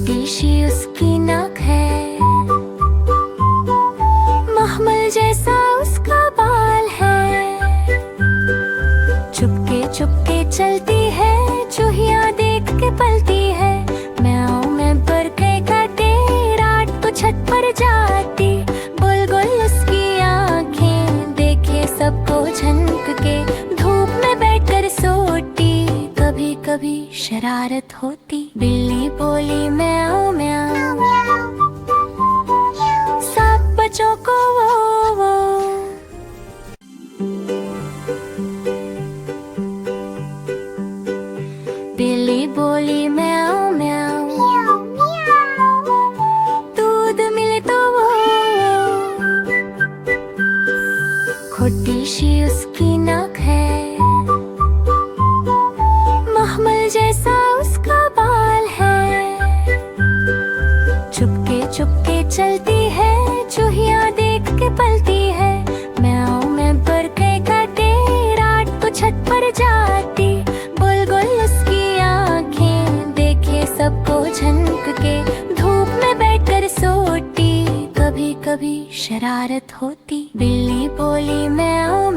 छोटी सी उसकी नाक है, महमल जैसा उसका बाल है। चुपके चुपके चलती है, चूहिया देख के पलती है। म्याऊं में बरके काटे, रात को छत पर जाती। गोल गोल उसकी आंखें, देखे सबको झनक के। धूप में बैठकर सोती, कभी कभी शरारत होती। बिल्ली बोली म्याऊं म्याऊं, सब बच्चों को वो। बिल्ली बोली म्याऊं म्याऊं, दूध मिले तो वो। खोटी सी उसकी नाक है, महमल जैसा उसका बाल है। चुपके चुपके चलती है, चूहिया देख के पलती है। म्याऊं में बरके काटे, रात को छत पर जाती। गोल गोल उसकी आंखें, देखे सबको झनक के। धूप में बैठकर सोती, कभी कभी शरारत होती। बिल्ली बोली म्याऊं